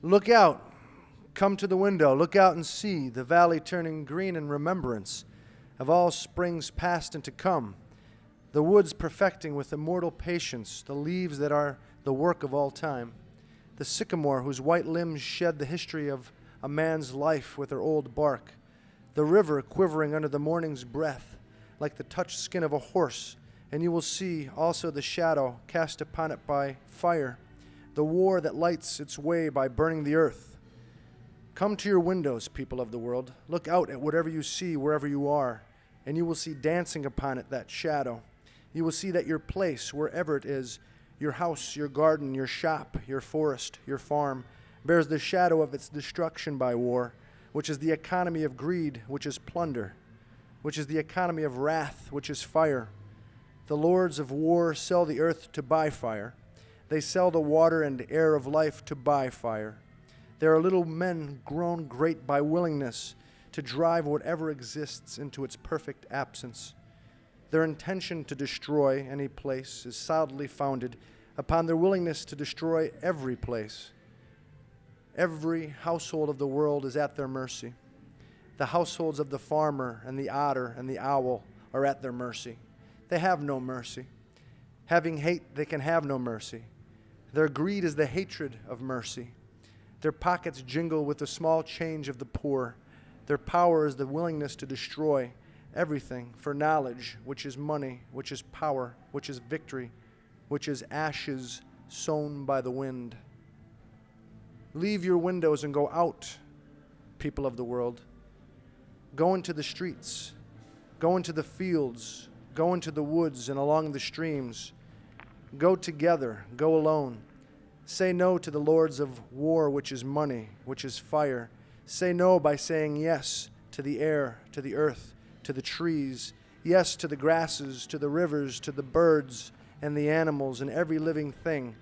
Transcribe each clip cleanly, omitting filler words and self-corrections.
Look out. Come to the window. Look out and see the valley turning green in remembrance of all springs past and to come, the woods perfecting with immortal patience the leaves that are the work of all time, the sycamore whose white limbs shed the history of a man's life with their old bark, the river quivering under the morning's breath like the touched skin of a horse, and you will see also the shadow cast upon it by fire, the war that lights its way by burning the earth. Come to your windows, people of the world. Look out at whatever you see wherever you are, and you will see dancing upon it that shadow. You will see that your place, wherever it is, your house, your garden, your shop, your forest, your farm, bears the shadow of its destruction by war, which is the economy of greed, which is plunder, which is the economy of wrath, which is fire. The lords of war sell the earth to buy fire. They sell the water and air of life to buy fire. There are little men grown great by willingness to drive whatever exists into its perfect absence. Their intention to destroy any place is solidly founded upon their willingness to destroy every place. Every household of the world is at their mercy. The households of the farmer and the otter and the owl are at their mercy. They have no mercy. Having hate, they can have no mercy. Their greed is the hatred of mercy. Their pockets jingle with the small change of the poor. Their power is the willingness to destroy everything for knowledge, which is money, which is power, which is victory, which is ashes sown by the wind. Leave your windows and go out, people of the world. Go into the streets. Go into the fields. Go into the woods and along the streams. Go together. Go alone. Say no to the lords of war, which is money, which is fire. Say no by saying yes to the air, to the earth, to the trees, yes to the grasses, to the rivers, to the birds and the animals and every living thing,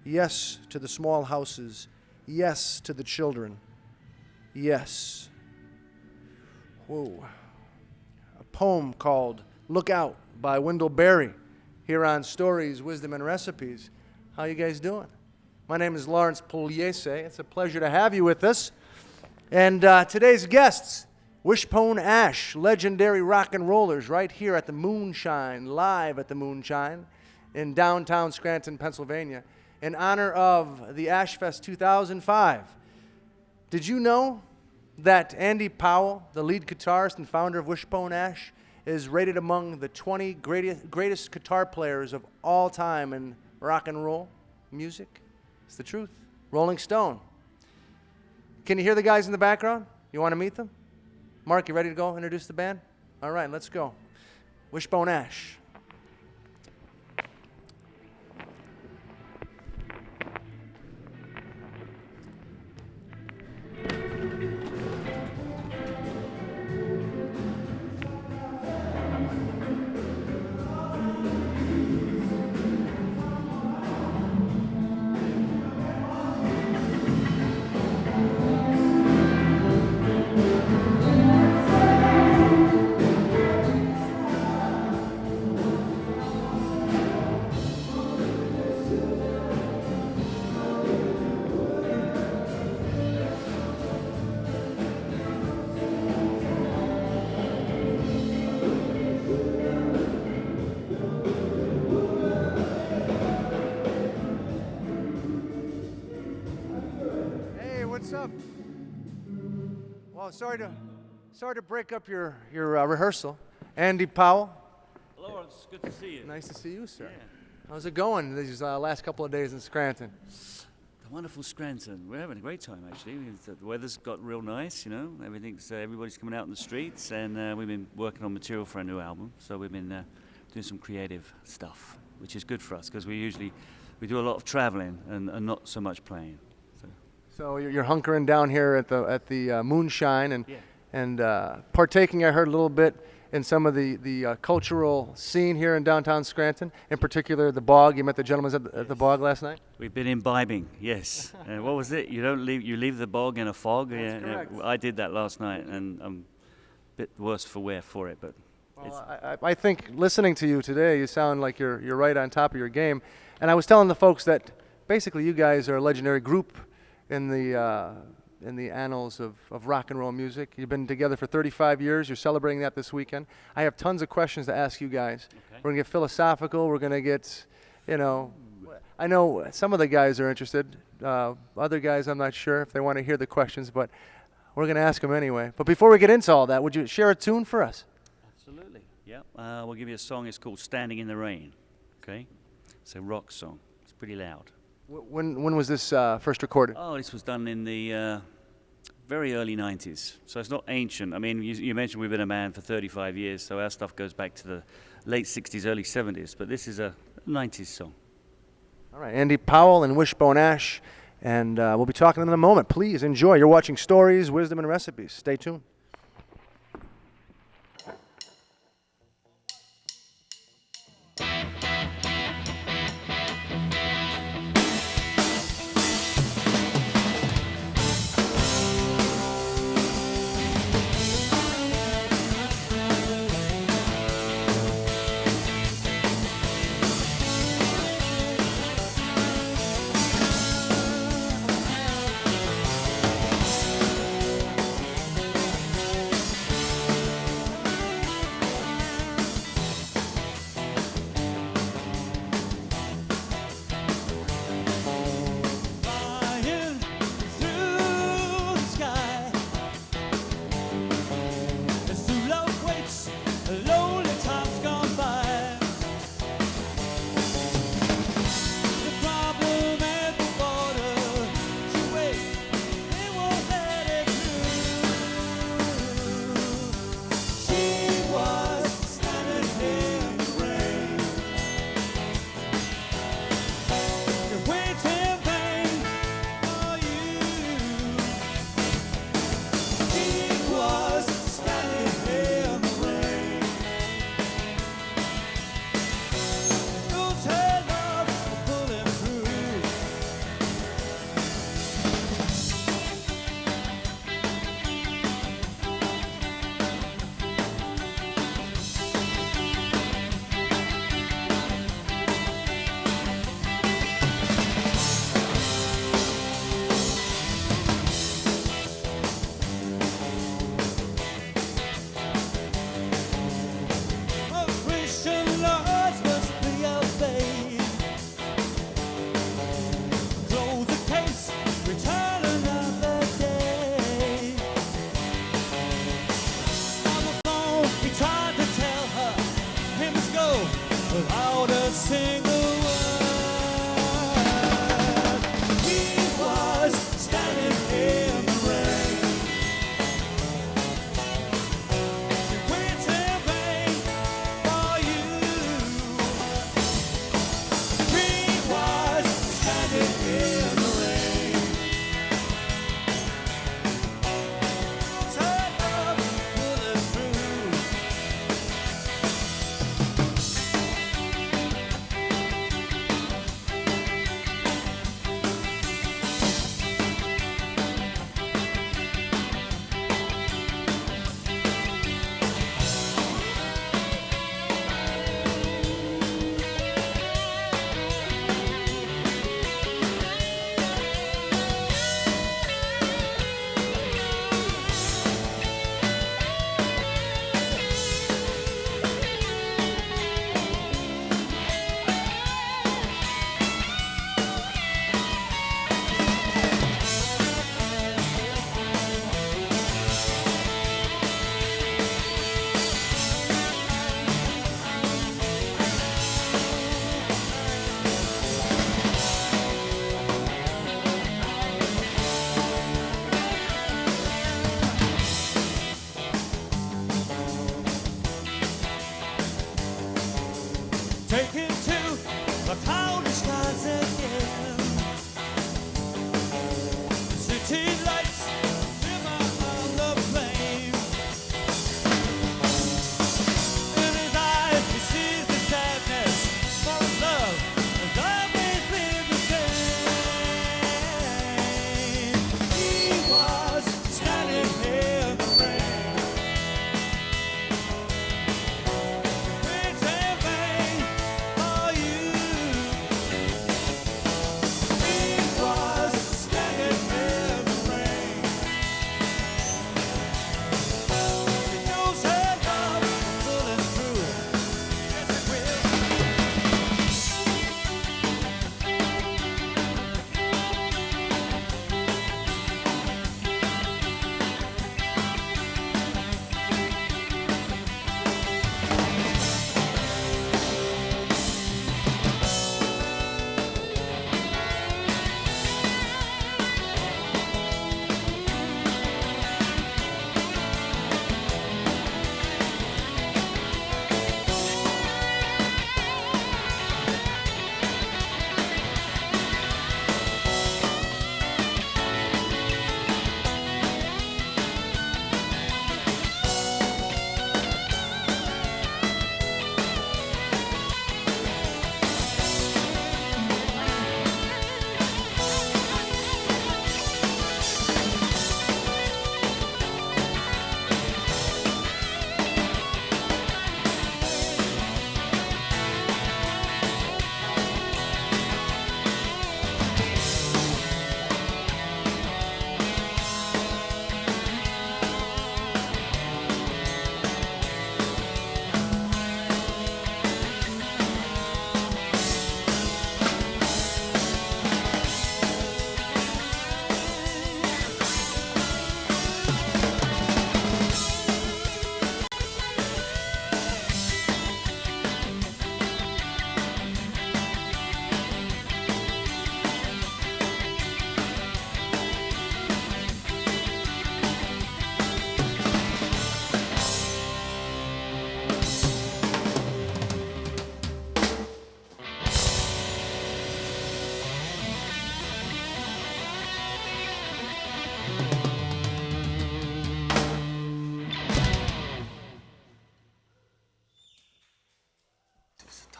yes to the small houses, yes to the children, yes. Whoa. A poem called Look Out by Wendell Berry here on Stories, Wisdom, and Recipes. How you guys doing? My name is Lawrence Pugliese. It's a pleasure to have you with us. And today's guests, Wishbone Ash, legendary rock and rollers, right here at the Moonshine, live at the Moonshine in downtown Scranton, Pennsylvania, in honor of the Ash Fest 2005. Did you know that Andy Powell, the lead guitarist and founder of Wishbone Ash, is rated among the 20 greatest guitar players of all time in rock and roll music? It's the truth. Rolling Stone. Can you hear the guys in the background? You want to meet them? Mark, you ready to go introduce the band? All right, let's go. Wishbone Ash. What's up? Well, sorry to break up your rehearsal. Andy Powell. Hello, it's good to see you. Nice to see you, sir. Yeah. How's it going these last couple of days in Scranton? The wonderful Scranton. We're having a great time, actually. The weather's got real nice, you know. Everybody's coming out in the streets, and we've been working on material for a new album. So we've been doing some creative stuff, which is good for us because we do a lot of traveling and not so much playing. So you're hunkering down here at the Moonshine and Yeah. and partaking. I heard a little bit in some of the cultural scene here in downtown Scranton. In particular, the Bog. You met the gentlemen at the Bog last night. We've been imbibing, yes. What was it? You leave the bog in a fog. That's correct. I did that last night, and I'm a bit worse for wear for it, but. Well, I think listening to you today, you sound like you're right on top of your game. And I was telling the folks that basically you guys are a legendary group in the annals of rock and roll music. You've been together for 35 years. You're celebrating that this weekend. I have tons of questions to ask you guys. Okay. We're going to get philosophical. We're going to get, I know some of the guys are interested. Other guys, I'm not sure if they want to hear the questions, but we're going to ask them anyway. But before we get into all that, would you share a tune for us? Absolutely. Yeah. We'll give you a song. It's called "Standing in the Rain." Okay. It's a rock song. It's pretty loud. When was this first recorded? Oh, this was done in the very early 90s. So it's not ancient. I mean, you mentioned we've been a band for 35 years, so our stuff goes back to the late 60s, early 70s. But this is a 90s song. All right, Andy Powell and Wishbone Ash, and we'll be talking in a moment. Please enjoy. You're watching Stories, Wisdom, and Recipes. Stay tuned.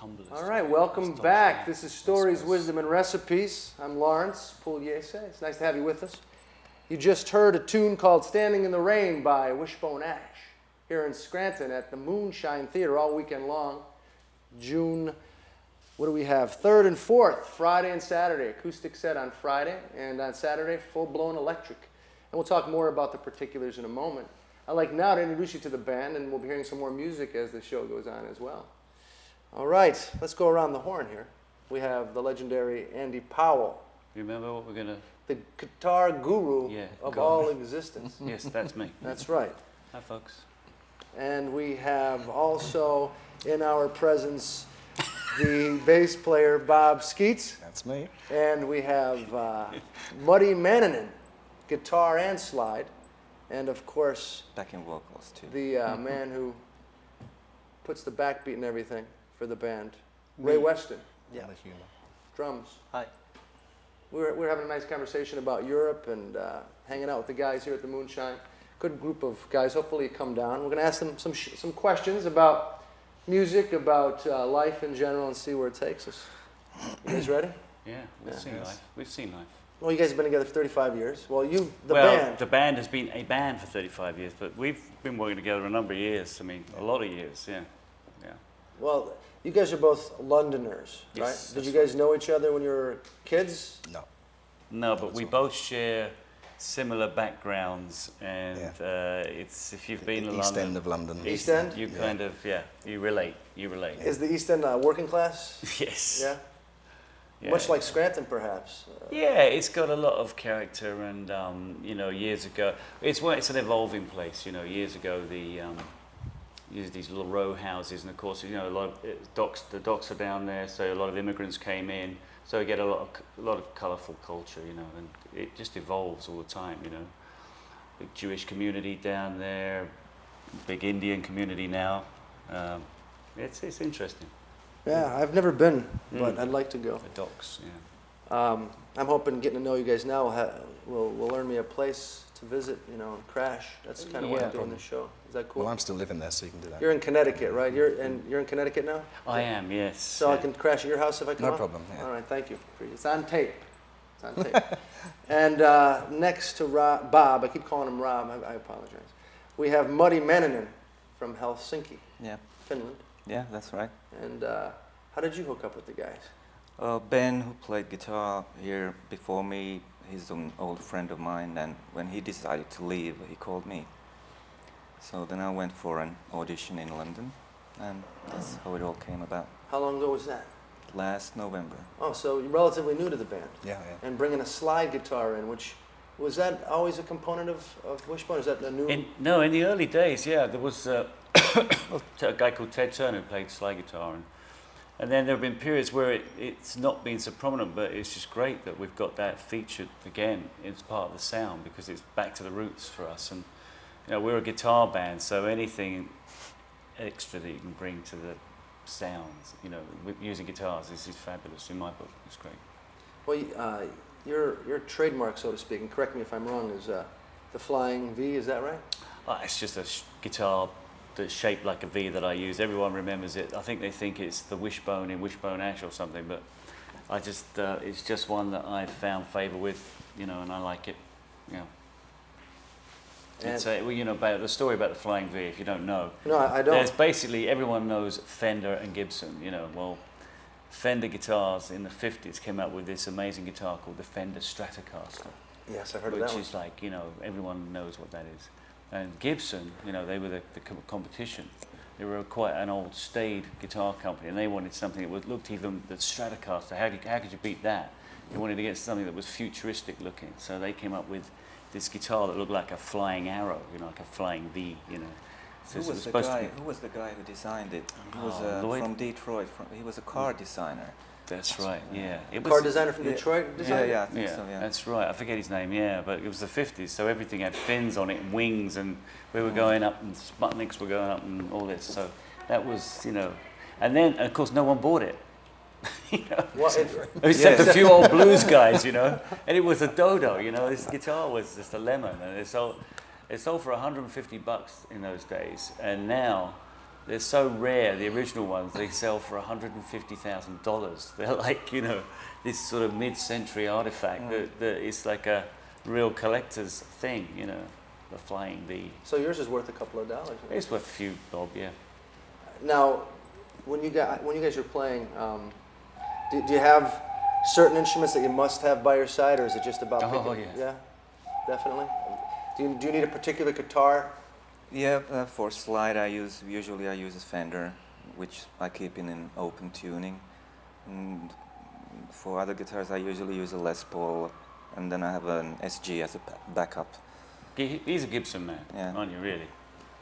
humblest. All right, welcome back. This is Stories, Wisdom, and Recipes. I'm Lawrence Pugliese. It's nice to have you with us. You just heard a tune called Standing in the Rain by Wishbone Ash here in Scranton at the Moonshine Theater all weekend long. June, what do we have? 3rd and 4th, Friday and Saturday. Acoustic set on Friday, and on Saturday, full-blown electric. And we'll talk more about the particulars in a moment. I'd like now to introduce you to the band, and we'll be hearing some more music as the show goes on as well. All right, let's go around the horn here. We have the legendary Andy Powell, Remember what we're going to... the guitar guru of all existence. Yes, that's me. That's right. Hi, folks. And we have also in our presence the bass player Bob Skeets. That's me. And we have Muddy Mannanen, guitar and slide. And of course, Backing vocals too. the man who puts the backbeat and everything for the band, Ray Weston, Yeah. The humor. drums. Hi. We're having a nice conversation about Europe and hanging out with the guys here at the Moonshine. Good group of guys. Hopefully you come down. We're going to ask them some questions about music, about life in general, and see where it takes us. You guys ready? Yeah, we've seen life. We've seen life. Well, you guys have been together for 35 years. Well, the well, band. the band has been a band for 35 years, but we've been working together a number of years. I mean, a lot of years, yeah. Well, you guys are both Londoners, right? Yes, Did you that's guys know each other when you were kids? No. No, but we both share similar backgrounds, and it's if you've been to East London, End of London. East End? you kind of you relate. Is the East End working class? Yes. Yeah? Yeah. Much like Scranton, perhaps. Yeah, it's got a lot of character, and years ago, it's an evolving place. You know, years ago these little row houses, and of course, a lot of the docks are down there, so a lot of immigrants came in, so you get a lot of colourful culture, and it just evolves all the time. Big Jewish community down there, big Indian community now. It's interesting. Yeah, I've never been, but I'd like to go. The docks, yeah. I'm hoping getting to know you guys now will earn me a place to visit, and crash. That's kind of what Yeah. I'm doing this show. Is that cool? Well, I'm still living there, so you can do that. You're in Connecticut, right? You're in Connecticut now? I am, yes. So I can crash at your house if I come No up? problem, yeah. All right, thank you. It's on tape. It's on tape. And next to Bob, I keep calling him Rob, I apologize. We have Muddy Mannanen from Helsinki, Yeah, Finland. yeah, that's right. And how did you hook up with the guys? Ben, who played guitar here before me, he's an old friend of mine, and when he decided to leave, he called me. So then I went for an audition in London, and that's how it all came about. How long ago was that? Last November. Oh, so you're relatively new to the band. Yeah. And bringing a slide guitar in, which, was that always a component of Wishbone? Is that a new... In the early days, yeah, there was a guy called Ted Turner who played slide guitar, and then there have been periods where it's not been so prominent, but it's just great that we've got that featured again. It's part of the sound because it's back to the roots for us, and we're a guitar band, so anything extra that you can bring to the sounds, with using guitars, this is fabulous in my book. It's great. Well, your trademark, so to speak, and correct me if I'm wrong, is the Flying V, is that right? It's just a guitar that's shaped like a V that I use. Everyone remembers it. I think they think it's the Wishbone in Wishbone Ash or something, but it's just one that I've found favour with, and I like it. It's about the story about the Flying V. If you don't know, No, I don't. there's basically everyone knows Fender and Gibson. Well, Fender guitars in the 50s came out with this amazing guitar called the Fender Stratocaster. Yes, I've heard of that Which one. is like, everyone knows what that is. And Gibson, they were the competition. They were quite an old, staid guitar company, and they wanted something that looked even the Stratocaster. How could you beat that? They wanted to get something that was futuristic looking. So they came up with this guitar that looked like a flying arrow, like a flying V, So Who was the guy who designed it? He was Lloyd? from Detroit. He was a car designer. That's right, yeah. It Car was, designer from Detroit designed it? Yeah, I think so, yeah. That's right. I forget his name, yeah, but it was the 50s, so everything had fins on it and wings, and we were going up, and Sputniks were going up, and all this. So that was, and then, of course, no one bought it. Well, Except a few old blues guys, and it was a dodo. This guitar was just a lemon, and it sold for $150 in those days, and now they're so rare. The original ones, they sell for $150,000. They're like, you know, this sort of mid-century artifact that is like a real collector's thing, you know, the flying V. So yours is worth a couple of dollars. It's worth a few bob, yeah. Now, when you guys are playing, do you have certain instruments that you must have by your side, or is it just about picking? Yeah, definitely. Do you need a particular guitar? Yeah, for slide usually I use a Fender, which I keep in an open tuning. And for other guitars I usually use a Les Paul, and then I have an SG as a backup. He's a Gibson man, Yeah. aren't you, really?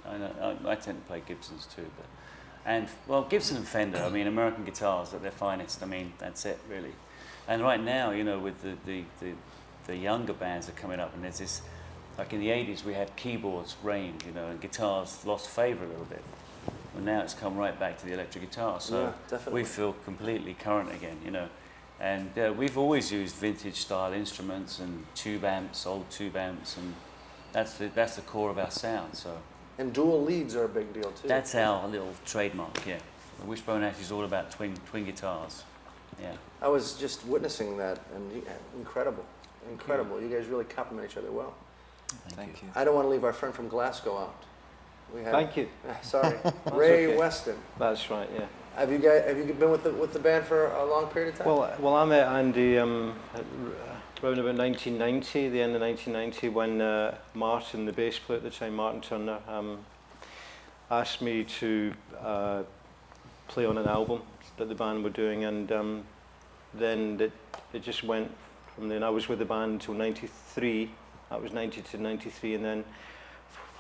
I tend to play Gibsons too. And, well, Gibson and Fender, I mean, American guitars at their finest, I mean, that's it, really. And right now, you know, with the younger bands that are coming up, and there's this, like in the 80s we had keyboards reigned, you know, and guitars lost favour a little bit. And now it's come right back to the electric guitar, so we feel completely current again, you know. And we've always used vintage style instruments and tube amps, old tube amps, and that's the core of our sound. So. And dual leads are a big deal too. That's our little trademark, yeah. The Wishbone actually is all about twin guitars, yeah. I was just witnessing that, and incredible. You guys really complement each other well. Thank you. I don't want to leave our friend from Glasgow out. We have, Thank you. Sorry, Ray okay. Weston. That's right, yeah. Have you been with the band for a long period of time? Well, I met Andy around about 1990, the end of 1990, when Martin, the bass player at the time, Martin Turner, asked me to play on an album that the band were doing, and then it just went from then. I was with the band until 93. That was 90 to 93, and then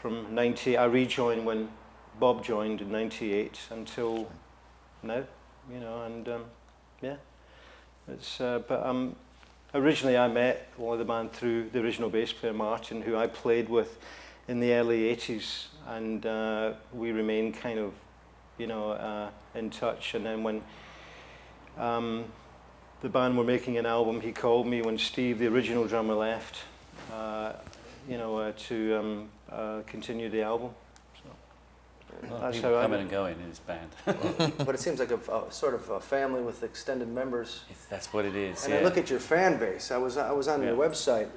from 90 I rejoined when Bob joined in 98 until now, you know, and yeah, it's but originally I met one of the band through the original bass player Martin, who I played with in the early 80s, and we remained kind of, you know, in touch. And then when the band were making an album, he called me when Steve, the original drummer, left, you know, to continue the album. Well, that's people how coming and going in his band. But it seems like a sort of a family with extended members. That's what it is, And yeah. I look at your fan base. I was on your Yeah. website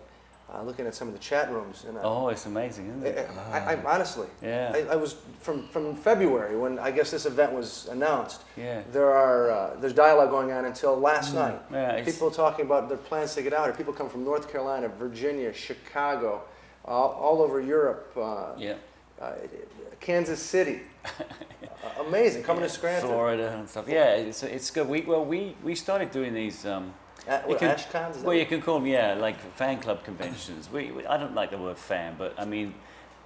looking at some of the chat rooms. And Oh, it's amazing, isn't it? I honestly, Yeah. I was from February when I guess this event was announced. Yeah. There's dialogue going on until last night. Yeah, People talking about their plans to get out here. People come from North Carolina, Virginia, Chicago, all over Europe. Yeah. Kansas City, amazing, coming to Scranton. Florida and stuff. Yeah, it's good. We started doing these. Ashcons? Well, you can call them, yeah, like fan club conventions. I don't like the word fan, but I mean,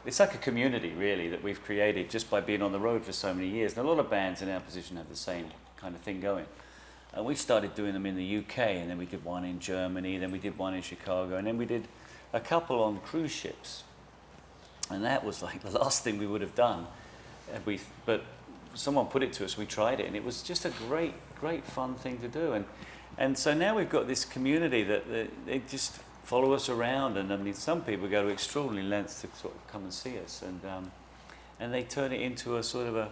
it's like a community really that we've created just by being on the road for so many years. And a lot of bands in our position have the same kind of thing going. And we started doing them in the UK, and then we did one in Germany, then we did one in Chicago, and then we did a couple on cruise ships. And that was like the last thing we would have done. But someone put it to us, we tried it, and it was just a great fun thing to do. And so now we've got this community that they just follow us around, and I mean, some people go to extraordinary lengths to sort of come and see us, and they turn it into a sort of a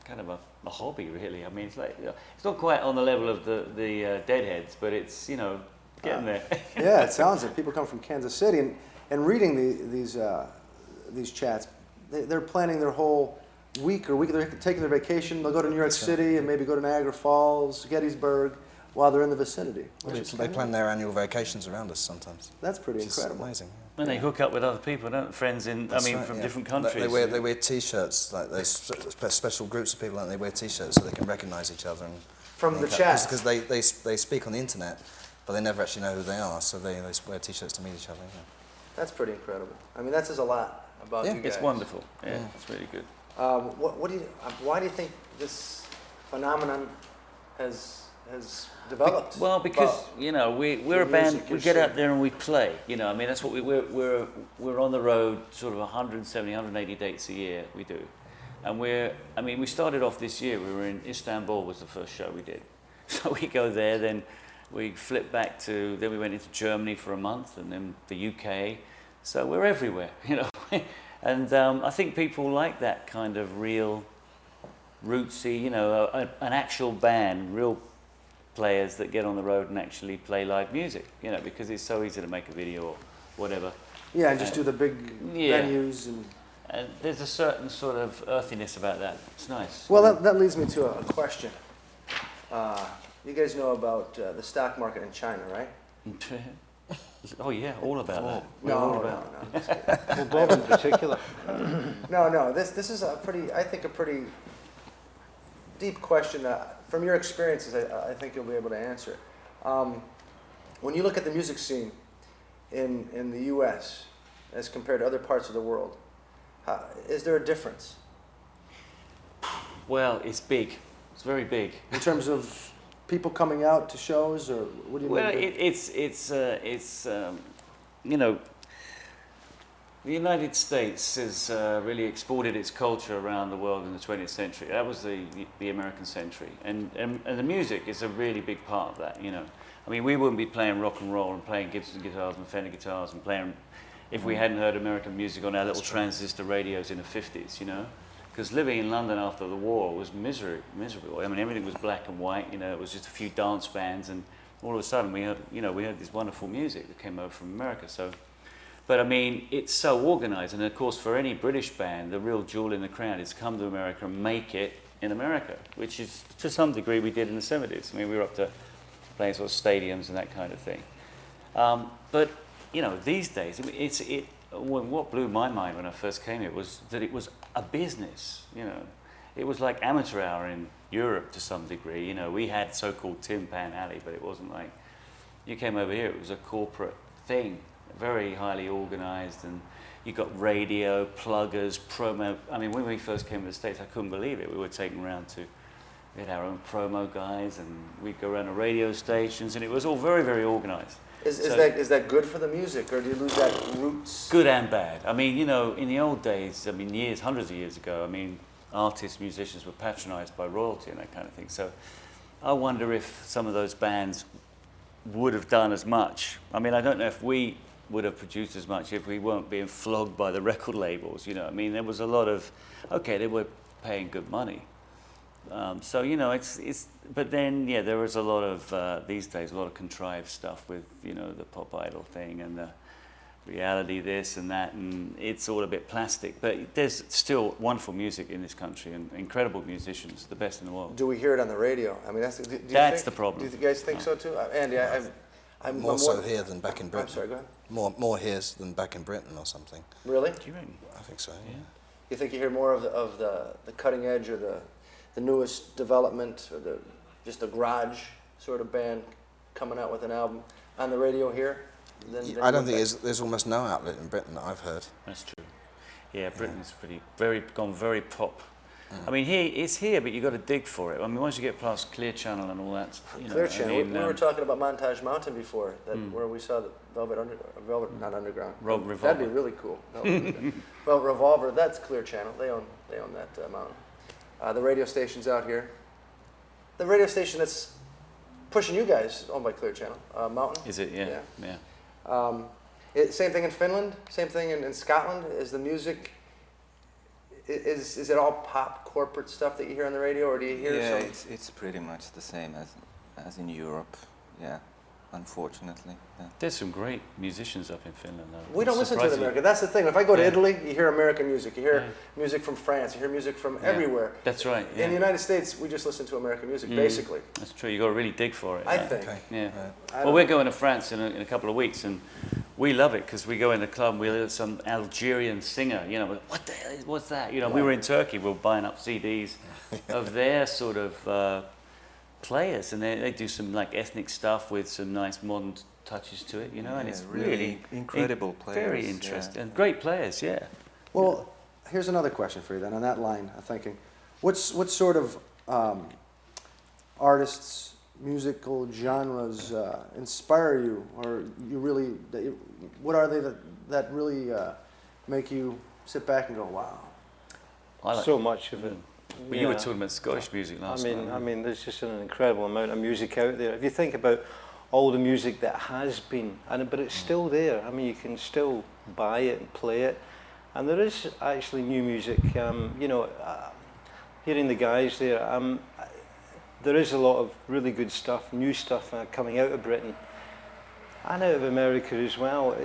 kind of a hobby, really. I mean, it's like, you know, it's not quite on the level of the Deadheads, but it's, you know, getting there. Yeah, it sounds like people come from Kansas City, and reading these chats, they're planning their whole week. They're taking their vacation. They'll go to New York City and maybe go to Niagara Falls, Gettysburg, while they're in the vicinity. They plan their annual vacations around us sometimes. That's pretty incredible. Amazing. And they hook up with other people, don't they? Friends from different countries. They wear T-shirts. Like there's special groups of people, and they wear T-shirts so they can recognise each other. From the chat. Because they speak on the internet, but they never actually know who they are, so they wear T-shirts to meet each other. Yeah. That's pretty incredible. I mean, that says a lot about you guys. It's wonderful. Yeah, it's really good. Why do you think this phenomenon has developed? Well, because you know we're a band. We get out there and we play. You know, I mean that's what we're on the road, sort of 170, 180 dates a year. We do, and we started off this year. We were in Istanbul, was the first show we did. So we go there, then we flip back then we went into Germany for a month, and then the UK. So we're everywhere, you know. And I think people like that kind of real rootsy, you know, an actual band, real players that get on the road and actually play live music, you know, because it's so easy to make a video or whatever. Yeah, and just do the big yeah. venues. And there's a certain sort of earthiness about that. It's nice. Well, that leads me to a question. You guys know about the stock market in China, right? Oh yeah, all about that. No. Well, Bob in particular. No. This is a pretty deep question that, from your experiences, I think you'll be able to answer it. When you look at the music scene in the U.S. as compared to other parts of the world, is there a difference? Well, it's big. It's very big. In terms of people coming out to shows, or what do you mean? Well, it's you know, the United States has really exported its culture around the world in the 20th century. That was the American century, and the music is a really big part of that. You know, I mean, we wouldn't be playing rock and roll and playing Gibson guitars and Fender guitars and playing if we hadn't heard American music on our little transistor radios in the 50s. You know. Because living in London after the war was miserable. I mean, everything was black and white. You know, it was just a few dance bands, and all of a sudden we heard this wonderful music that came over from America. So, but I mean, it's so organised, and of course, for any British band, the real jewel in the crown is come to America and make it in America, which is to some degree we did in the 70s. I mean, we were up to playing sort of stadiums and that kind of thing. But you know, these days, I mean, what blew my mind when I first came here was that it was a business, you know. It was like amateur hour in Europe to some degree, you know. We had so-called Tin Pan Alley, but it wasn't like, you came over here, it was a corporate thing, very highly organised, and you got radio, pluggers, promo. I mean, when we first came to the States, I couldn't believe it. We were taken around we had our own promo guys, and we'd go around the radio stations, and it was all very, very organised. Is that good for the music, or do you lose that roots? Good and bad. I mean, you know, in the old days, I mean, hundreds of years ago, I mean, artists, musicians were patronised by royalty and that kind of thing. So I wonder if some of those bands would have done as much. I mean, I don't know if we would have produced as much if we weren't being flogged by the record labels, you know. I mean, there was a lot of, okay, they were paying good money. So, you know, but then, yeah, there was a lot of, these days, a lot of contrived stuff with, you know, the pop idol thing and the reality this and that, and it's all a bit plastic. But there's still wonderful music in this country and incredible musicians, the best in the world. Do we hear it on the radio? I mean, that's the problem. Do you guys think so too? Andy, I'm more so here than back in Britain. I'm sorry, go ahead. More here than back in Britain or something. Really? Do you reckon? I think so, yeah. You think you hear more of the cutting edge, or the newest development, or just a garage sort of band coming out with an album on the radio here? I don't think there's almost no outlet in Britain that I've heard. That's true. Yeah, Britain's gone very pop. I mean, it's here, but you got to dig for it. I mean, once you get past Clear Channel and all that, you know. Clear Channel. I mean, we were talking about Montage Mountain before, where we saw the not Underground. Revolver. That'd be really cool. Well, Revolver, that's Clear Channel. They own that mountain. The radio station's out here. The radio station that's pushing you guys, owned by Clear Channel, Mountain. Is it? Yeah. Yeah. Same thing in Finland. Same thing in Scotland. Is the music? Is it all pop corporate stuff that you hear on the radio, or do you hear some? Yeah, it's pretty much the same as in Europe. Yeah, unfortunately. Yeah. There's some great musicians up in Finland, though. We don't listen to America. That's the thing. If I go to Italy, you hear American music. You hear Yeah. music from France. You hear music from everywhere. That's right. Yeah. In the United States, we just listen to American music, basically. That's true. You got to really dig for it. I think. Okay. Yeah. I Well, we're going to France in a couple of weeks, and we love it because we go in the club and we hear some Algerian singer. You know, what the hell what's that? You know, we were in Turkey. We were buying up CDs of their sort of players, and they do some like ethnic stuff with some nice modern touches to it. You know, and it's really incredible players. Very interesting and great players. Yeah. Well, here's another question for you then. On that line of thinking, what sort of artists, musical genres inspire you, or you really? What are they that really make you sit back and go, wow? I like So much of it. But you were talking about Scottish music last night. I mean, there's just an incredible amount of music out there. If you think about all the music that has been, but it's still there. I mean, you can still buy it and play it, and there is actually new music. You know, hearing the guys there, there is a lot of really good stuff, new stuff coming out of Britain and out of America as well.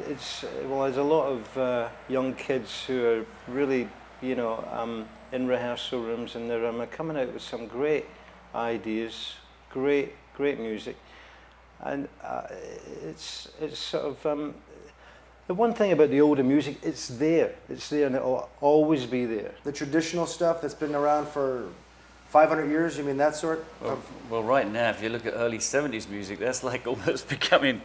There's a lot of young kids who are really, you know, in rehearsal rooms, and they're coming out with some great ideas, great music, and it's sort of the one thing about the older music, it's there, and it'll always be there. The traditional stuff that's been around for 500 years, you mean that sort of? Well, right now, if you look at early 70s music, that's like almost becoming...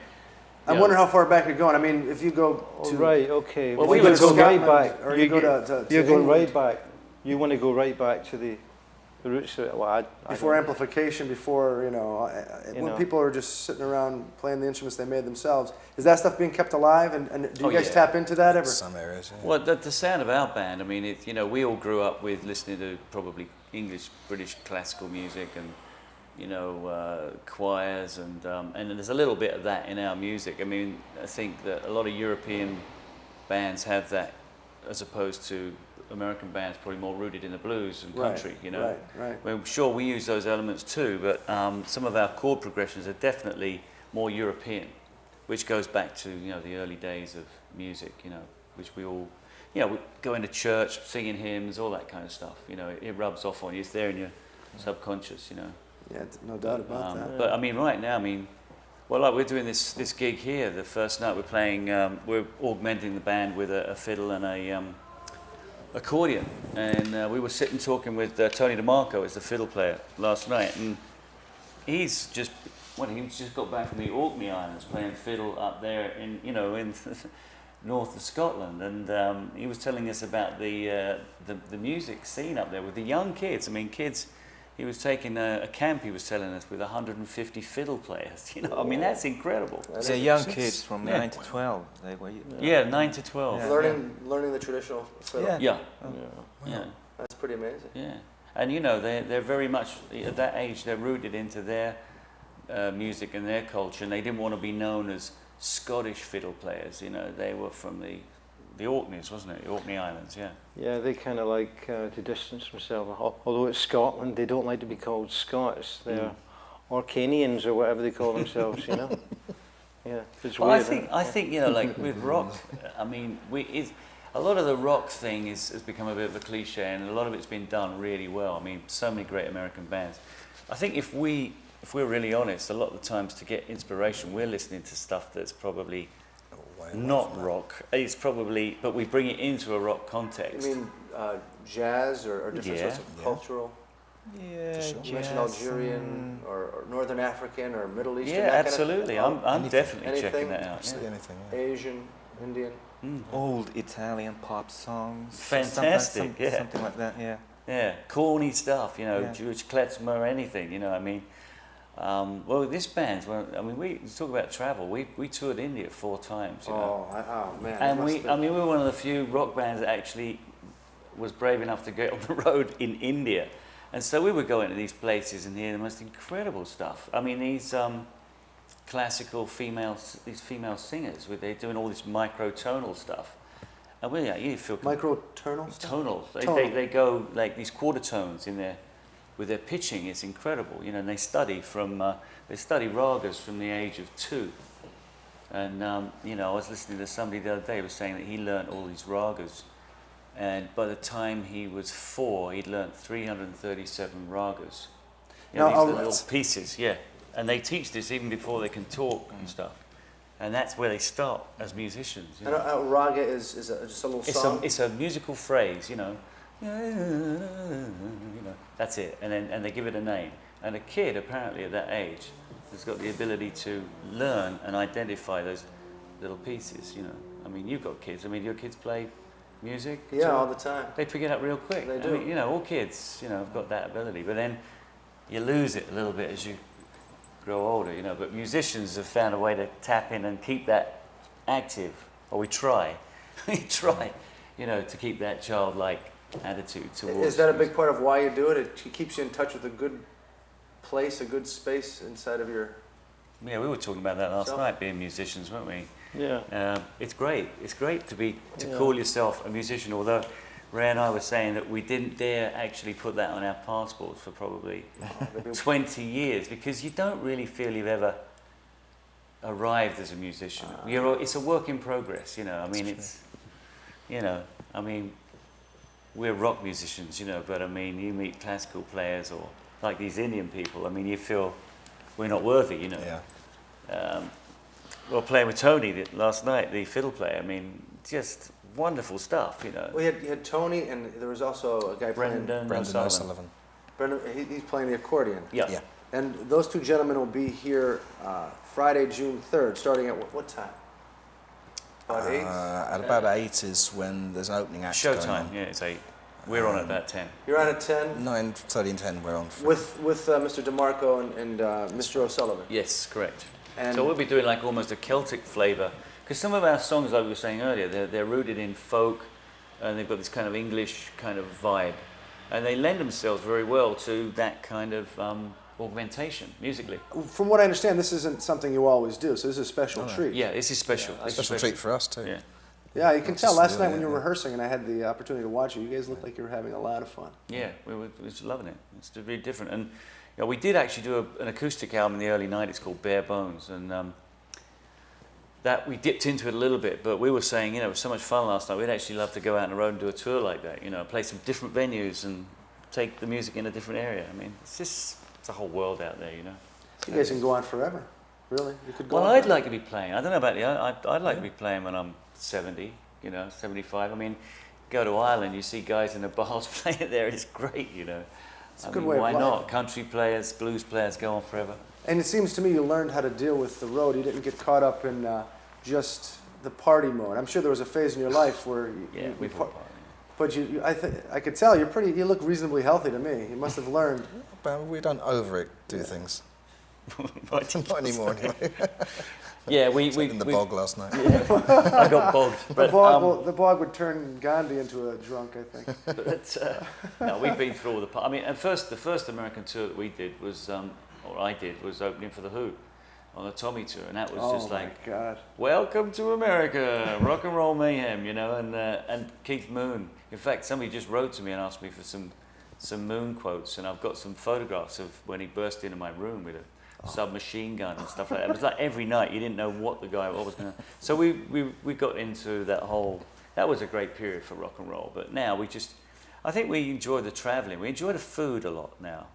I'm wondering how far back you're going. I mean, if you go to... Right, okay. Well, Well, we you would go go right back. or you go to You're going England. right back. You want to go right back to the roots of it. Well, I Before don't- amplification, before, you know, You when know. people are just sitting around playing the instruments they made themselves, is that stuff being kept alive? And do you Oh, guys yeah. tap into that ever? Some areas, yeah. Well, the sound of our band, I mean, you know, we all grew up with listening to probably English, British classical music and, you know, choirs and there's a little bit of that in our music. I mean, I think that a lot of European bands have that as opposed to American bands probably more rooted in the blues and country, you know. Right. Well, sure, we use those elements too, but some of our chord progressions are definitely more European, which goes back to, you know, the early days of music, you know, which we all, you know, we go into church, singing hymns, all that kind of stuff, you know, it rubs off on you, it's there in your subconscious, you know. Yeah, no doubt about that. But I mean, right now, I mean, well, like we're doing this gig here, the first night we're playing, we're augmenting the band with a fiddle and a accordion, and we were sitting talking with Tony DeMarco as the fiddle player last night, and he's just got back from the Orkney Islands playing fiddle up there in, you know, in north of Scotland, and he was telling us about the music scene up there with the young kids. I mean, kids. He was taking a camp, he was telling us, with 150 fiddle players. You know, I mean, that's incredible. They're young kids from Yeah. 9 to 12. They were, Yeah, 9 to 12. Yeah. Learning the traditional fiddle. Yeah. Yeah. That's pretty amazing. Yeah, and you know they're very much at that age. They're rooted into their music and their culture, and they didn't want to be known as Scottish fiddle players. You know, they were from the Orkneys, wasn't it? The Orkney Islands. Yeah. Yeah, they kind of like to distance themselves. Although it's Scotland, they don't like to be called Scots. They're Orcanians or whatever they call themselves, you know. Yeah, it's Well, weird. I think you know, like with rock, I mean, a lot of the rock thing has become a bit of a cliche, and a lot of it's been done really well. I mean, so many great American bands. I think if we're really honest, a lot of the times to get inspiration, we're listening to stuff that's probably not rock. It's probably, but we bring it into a rock context. You mean jazz or different Yeah. sorts of cultural? Yeah, You mentioned Algerian or Northern African or Middle Eastern. Yeah, that absolutely. Kind of, I'm definitely anything? checking that out. Absolutely Yeah. anything, yeah. Asian, Indian. old Italian pop songs. Fantastic, yeah. Something like that, yeah. Yeah, corny stuff, you know, Yeah. George Klezmer, anything, you know, I mean. Well, this band, I mean, we talk about travel. We toured India 4 times, you know. Oh man. And it must we were one of the few rock bands that actually was brave enough to get on the road in India. And so we would go into these places and hear the most incredible stuff. I mean, these classical female singers, they're doing all this microtonal stuff. And you feel microtonal stuff? tonal. Tonal. They go like these quarter tones in their with their pitching. It's incredible, you know. And they study ragas from the age of 2. And you know, I was listening to somebody the other day who was saying that he learnt all these ragas, and by the time he was 4, he'd learnt 337 ragas. You know, Now, these little pieces, yeah. And they teach this even before they can talk and stuff. And that's where they start as musicians. You And know? a raga is just a little song? It's a musical phrase, you know. You know, that's it. And they give it a name. And a kid, apparently at that age, has got the ability to learn and identify those little pieces, you know. I mean, you've got kids. I mean, do your kids play music? Yeah, too? all the time. They pick it up real quick. They I do. mean, you know, all kids, you know, have got that ability. But then you lose it a little bit as you grow older, you know. But musicians have found a way to tap in and keep that active, or we try. We try, you know, to keep that childlike attitude towards. Is that a music. big part of why you do it? It keeps you in touch with a good place, a good space inside of your... Yeah, we were talking about that last Self. night, being musicians, weren't we? Yeah. It's great. It's great to Yeah. call yourself a musician, although Ray and I were saying that we didn't dare actually put that on our passports for probably 20 years because you don't really feel you've ever arrived as a musician. It's a work in progress, you know. I mean, we're rock musicians, you know, but I mean, you meet classical players or like these Indian people, I mean, you feel we're not worthy, you know. Yeah. Well, playing with Tony last night, the fiddle player, I mean, just wonderful stuff, you know. Well, you had Tony, and there was also a guy playing. Brendan O'Sullivan. Brendan, he's playing the accordion. Yeah. Yeah. And those two gentlemen will be here Friday, June 3rd, starting at what time? About 8? At about 8 is when there's an opening act going on. Showtime, yeah, it's 8. We're on at about 10. You're on at 10? 9:30 and 10 we're on. With Mr. DeMarco and Mr. O'Sullivan. Yes, correct. And So we'll be doing like almost a Celtic flavour, because some of our songs, like we were saying earlier, they're rooted in folk, and they've got this kind of English kind of vibe, and they lend themselves very well to that kind of augmentation musically. from what I understand, this isn't something you always do, so this is a special treat. Yeah, this is special. A This is special treat for us too. Yeah. Yeah, you can Not tell. just Last the- night when you were yeah. rehearsing and I had the opportunity to watch you, you guys looked like you were having a lot of fun. Yeah, we were loving it. It's really different. And you know, we did actually do an acoustic album in the early 90s called Bare Bones, and that we dipped into it a little bit, but we were saying, you know, it was so much fun last night, we'd actually love to go out on the road and do a tour like that, you know, play some different venues and take the music in a different area. I mean, it's a whole world out there, you know. You guys can go on forever, really. You could go Well, on I'd forever. like to be playing. I don't know about you. I'd like to be playing when I'm 70, you know, 75. I mean, go to Ireland, you see guys in the bars playing there. It's great, you know. It's a good way of why life. not? Country players, blues players go on forever. And it seems to me you learned how to deal with the road. You didn't get caught up in just the party mode. I'm sure there was a phase in your life where We've all party. but I could tell you look reasonably healthy to me. You must have learned. But we don't overdo things. But- Not anymore anyway. yeah, we In the bog last night. I got bogged. But, The bog would turn Gandhi into a drunk, I think. no, we've been through all the. I mean, the first American tour that we did was, or I did, was opening for the Who on the Tommy tour, and that was Oh just my like, God. welcome to America, rock and roll mayhem, you know. And Keith Moon. In fact, somebody just wrote to me and asked me for some Moon quotes, and I've got some photographs of when he burst into my room with a submachine gun and stuff like that. It was like every night you didn't know what was going to. So we got into that whole. That was a great period for rock and roll. But now I think we enjoy the traveling. We enjoy the food a lot now,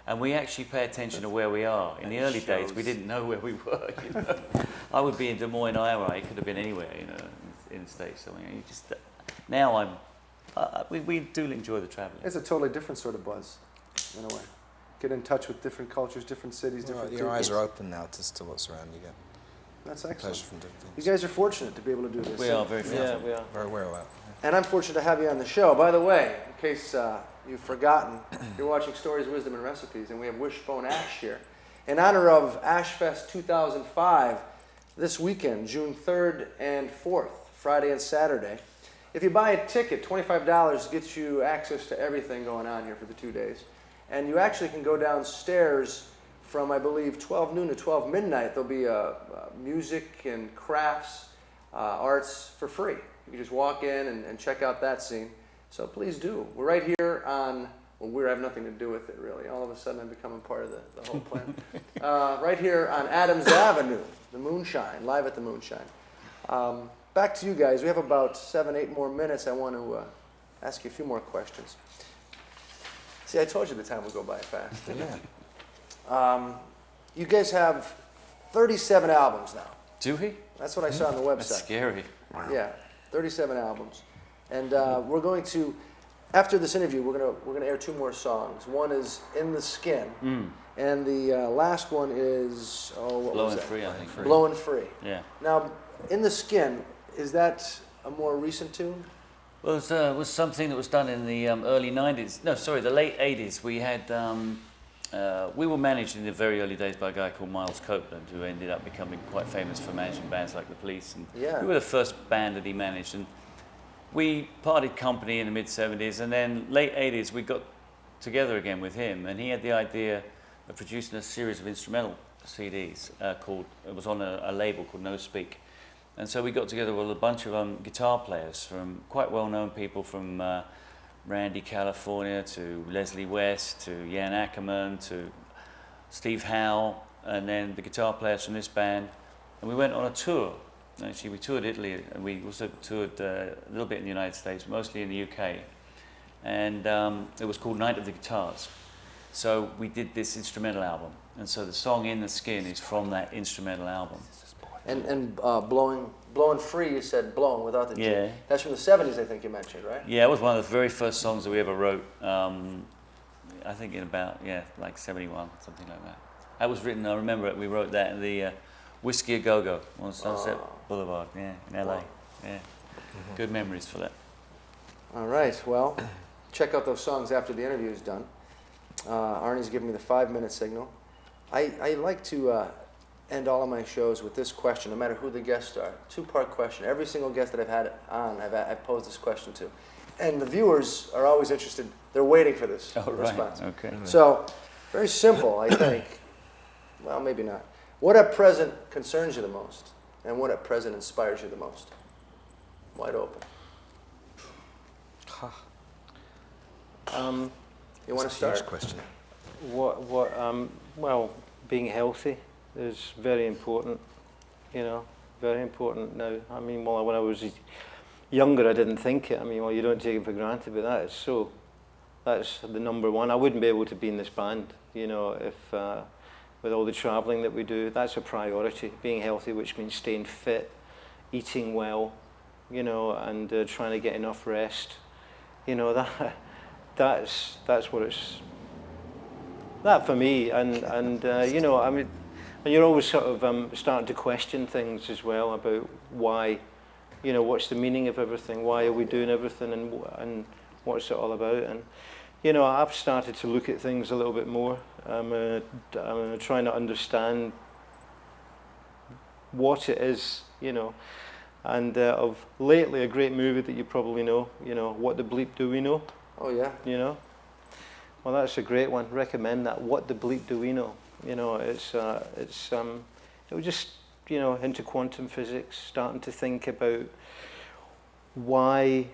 and we actually pay attention to where we are. In the early days, we didn't know where we were. You know? I would be in Des Moines, Iowa. I could have been anywhere, you know, in the States. So you just now we do enjoy the traveling. It's a totally different sort of buzz, in a way. Get in touch with different cultures, different cities, different Your eyes people. are open now as to what's around you. Get That's pleasure excellent. from different You things. guys are fortunate to be able to do this. We are very fortunate. Yeah, we are. Very aware of that. And I'm fortunate to have you on the show. By the way, in case you've forgotten, you're watching Stories, Wisdom, and Recipes, and we have Wishbone Ash here. In honor of Ash Fest 2005, this weekend, June 3rd and 4th, Friday and Saturday. If you buy a ticket, $25 gets you access to everything going on here for the 2 days. And you actually can go downstairs from, I believe, 12 noon to 12 midnight. There'll be music and crafts, arts for free. You can just walk in and check out that scene. So please do. We're right here on, well, we have nothing to do with it, really. All of a sudden, I'm becoming part of the whole plan. Right here on Adams Avenue, the Moonshine, live at the Moonshine. Back to you guys. We have about 7-8 more minutes. I want to ask you a few more questions. See, I told you the time would go by fast. Yeah. You guys have 37 albums now. Do we? That's what I saw on the website. That's scary. Yeah, 37 albums, and we're going to, after this interview, we're gonna air 2 more songs. One is "In the Skin," and the last one is what Blowing was that? Free, I think. Blowing Free. Yeah. Now, "In the Skin," is that a more recent tune? Well, it was something that was done in the early 90s. No, sorry, the late 80s. We had, we were managed in the very early days by a guy called Miles Copeland, who ended up becoming quite famous for managing bands like the Police. And Yeah. we were the first band that he managed. And we parted company in the mid-70s, and then late 80s we got together again with him, and he had the idea of producing a series of instrumental CDs called, it was on a label called No Speak. And so we got together with a bunch of guitar players, from quite well-known people, from Randy California to Leslie West to Jan Ackerman to Steve Howe, and then the guitar players from this band. And we went on a tour. Actually, we toured Italy, and we also toured a little bit in the United States, mostly in the UK. And it was called Night of the Guitars. So we did this instrumental album. And so the song In the Skin is from that instrumental album. And blowing free, you said blowing without the G. Yeah. That's from the 70s, I think you mentioned, right? Yeah, it was one of the very first songs that we ever wrote. I think in about, like 71, something like that. That was written, I remember it, we wrote that in the Whiskey A Go-Go on Sunset Boulevard, in LA. Wow. Yeah, good memories for that. All right, well, check out those songs after the interview is done. Arnie's giving me the 5-minute signal. I like to end all of my shows with this question, no matter who the guests are. 2-part question. Every single guest that I've had on, I've posed this question to. And the viewers are always interested. They're waiting for this response. Okay. So, very simple, I think. Well, maybe not. What at present concerns you the most? And what at present inspires you the most? Wide open. You want to start? Huge question. Well, being healthy is very important, very important now. I mean, well, when I was younger, I didn't think it. I mean, well, you don't take it for granted, but that's the number one. I wouldn't be able to be in this band, if with all the traveling that we do. That's a priority, being healthy, which means staying fit, eating well, and trying to get enough rest. That's what it's. That for me, and I mean, and you're always sort of starting to question things as well about why, what's the meaning of everything? Why are we doing everything, and what's it all about? And I've started to look at things a little bit more. I'm trying to understand what it is, and of lately a great movie that you probably know, What the Bleep Do We Know? Oh, yeah. Well, that's a great one. Recommend that. What the bleep do we know? It was just into quantum physics, starting to think about why,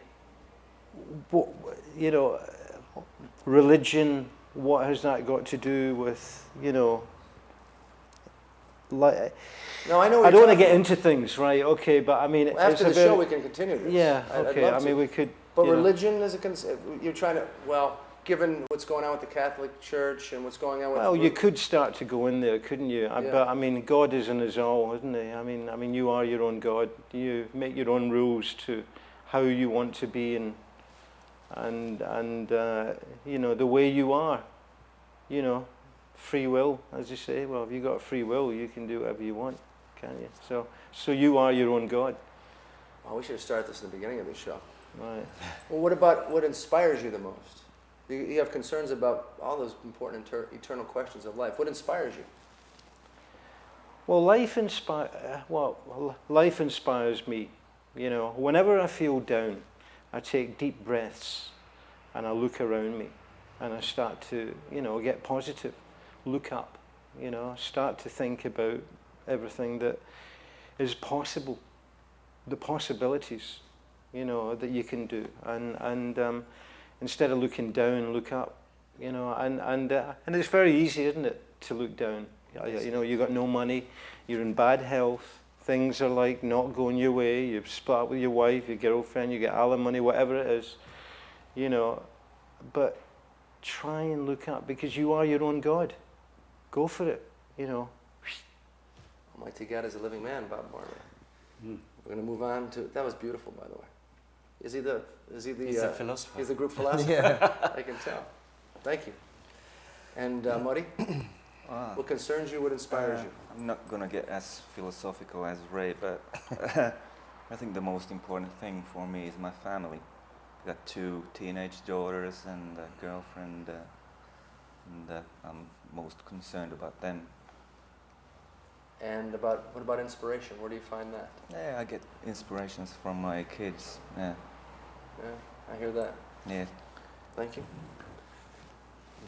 religion. What has that got to do with like? No, I know. I don't want to get into things, right? Okay, but I mean, After the show, we can continue this. Yeah. I'd Okay. love I mean, to. we could. But religion is you're trying to, given what's going on with the Catholic Church and what's going on with... Well, you could start to go in there, couldn't you? Yeah. But I mean, God is in us all, isn't He? I mean, you are your own God. You make your own rules to how you want to be, and the way you are. Free will, as you say. Well, if you got free will, you can do whatever you want, can't you? So you are your own God. Oh, we should have started this in the beginning of the show. Right. Well, what about what inspires you the most? You have concerns about all those important eternal questions of life. What inspires you? Well, life inspires me. Whenever I feel down, I take deep breaths, and I look around me, and I start to, get positive, look up, start to think about everything that is possible, the possibilities, that you can do, and instead of looking down, look up, and it's very easy, isn't it, to look down. You got no money, you're in bad health, things are like not going your way, you've split up with your wife, your girlfriend, you get alimony, whatever it is, but try and look up, because you are your own God. Go for it, Almighty God is a living man, Bob Marley. We're going to move on to... That was beautiful, by the way. Is he the He's a philosopher. He's the group philosopher? Yeah. I can tell. Thank you. And Muddy, what concerns you, what inspires you? I'm not going to get as philosophical as Ray, but I think the most important thing for me is my family. I got 2 teenage daughters and a girlfriend, and I'm most concerned about them. And what about inspiration? Where do you find that? Yeah, I get inspirations from my kids. Yeah. Yeah, I hear that. Yeah. Thank you.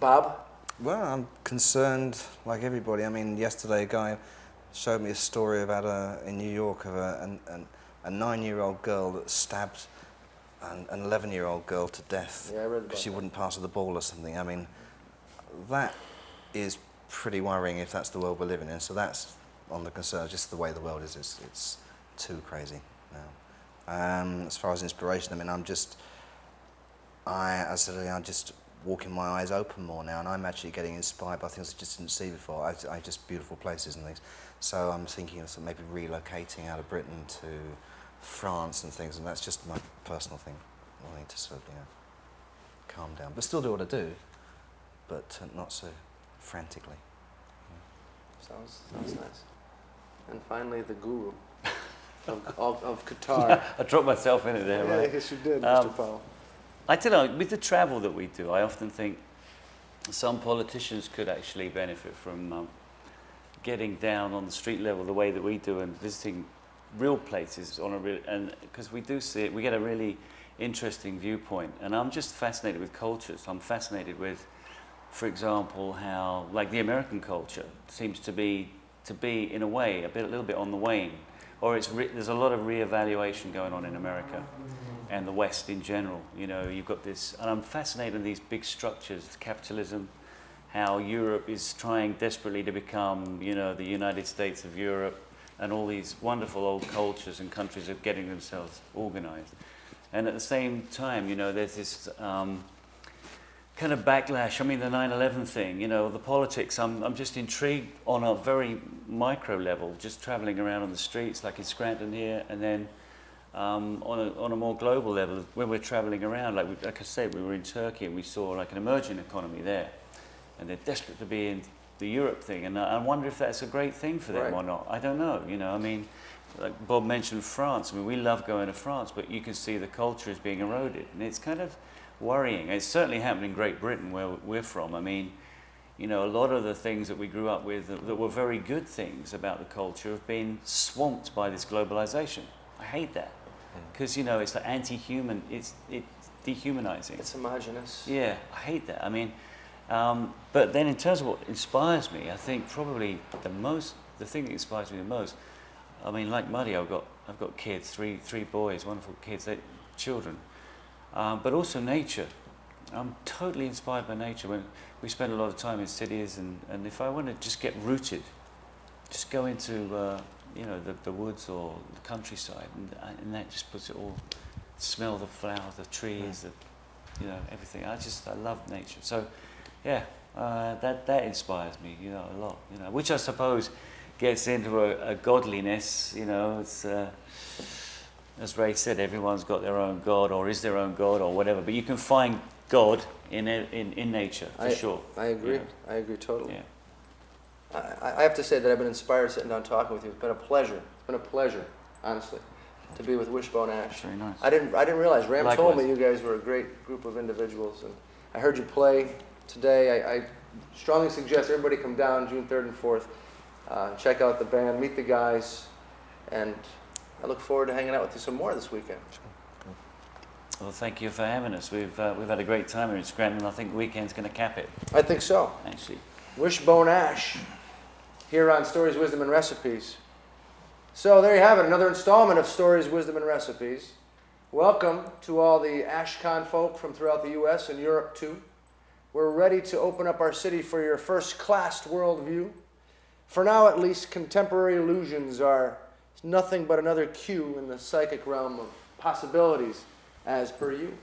Bob? Well, I'm concerned like everybody. I mean, yesterday a guy showed me a story about in New York of a 9-year-old girl that stabbed an 11-year-old girl to death Yeah, I read about because she that. wouldn't pass her the ball or something. I mean, that is pretty worrying if that's the world we're living in. So that's on the concern, just the way the world is. It's too crazy now. As far as inspiration, I mean, I'm just walking my eyes open more now, and I'm actually getting inspired by things I just didn't see before. I just beautiful places and things. So I'm thinking of maybe relocating out of Britain to France and things, and that's just my personal thing, wanting to sort of, calm down, but still do what I do, but not so frantically. Sounds nice. And finally, the guru of Qatar. I dropped myself in it there, Yeah, I right? guess you did, Mr. Powell. I don't know, with the travel that we do, I often think some politicians could actually benefit from getting down on the street level the way that we do and visiting real places on a real, and because we do see it, we get a really interesting viewpoint. And I'm just fascinated with cultures. I'm fascinated with, for example, how like the American culture seems to be in a way a little bit on the wane, or there's a lot of reevaluation going on in America and the West in general. You've got this, and I'm fascinated in these big structures, capitalism, how Europe is trying desperately to become, the United States of Europe, and all these wonderful old cultures and countries are getting themselves organized. And at the same time, there's this kind of backlash. I mean, the 9/11 thing, the politics. I'm just intrigued on a very micro level, just traveling around on the streets, like in Scranton here, and then on a more global level, when we're traveling around, like I said, we were in Turkey and we saw like an emerging economy there, and they're desperate to be in the Europe thing, and I wonder if that's a great thing for them or not. I don't know. I mean, like Bob mentioned France. I mean, we love going to France, but you can see the culture is being eroded, and it's kind of worrying. It's certainly happening in Great Britain, where we're from. I mean, a lot of the things that we grew up with that were very good things about the culture have been swamped by this globalization. I hate that, because it's the anti-human. It's dehumanizing. It's homogenous. Yeah, I hate that. I mean, but then in terms of what inspires me, I think probably the thing that inspires me the most. I mean, like Muddy, I've got kids, three boys, wonderful kids, children. But also nature. I'm totally inspired by nature. When we spend a lot of time in cities, and if I want to just get rooted, just go into the woods or the countryside, and that just puts it all. Smell the flowers, the trees, everything. I love nature. So, yeah, that inspires me, a lot. Which I suppose gets into a godliness. It's. As Ray said, everyone's got their own God, or is their own God, or whatever. But you can find God in nature, for sure. I agree. I agree totally. Yeah. I have to say that I've been inspired sitting down talking with you. It's been a pleasure. It's been a pleasure, honestly, to be with Wishbone Ash. Very nice. I didn't realize. Ram Likewise. told me you guys were a great group of individuals, and I heard you play today. I strongly suggest everybody come down June 3rd and 4th, check out the band, meet the guys, and I look forward to hanging out with you some more this weekend. Well, thank you for having us. We've had a great time here in Scranton. I think the weekend's going to cap it, I think so. actually. Wishbone Ash, here on Stories, Wisdom, and Recipes. So there you have it, another installment of Stories, Wisdom, and Recipes. Welcome to all the AshCon folk from throughout the U.S. and Europe, too. We're ready to open up our city for your first-class worldview. For now, at least, contemporary illusions are nothing but another cue in the psychic realm of possibilities, as per you.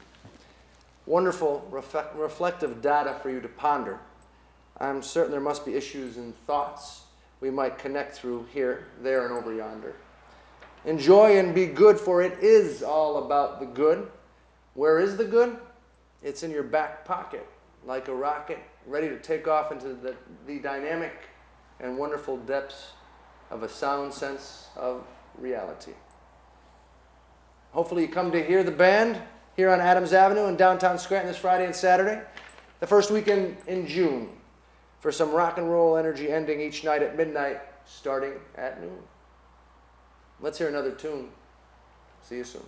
Wonderful, reflective data for you to ponder. I'm certain there must be issues and thoughts we might connect through here, there, and over yonder. Enjoy and be good, for it is all about the good. Where is the good? It's in your back pocket, like a rocket, ready to take off into the dynamic and wonderful depths of a sound sense of reality. Hopefully you come to hear the band here on Adams Avenue in downtown Scranton this Friday and Saturday, the first weekend in June, for some rock and roll energy ending each night at midnight, starting at noon. Let's hear another tune. See you soon.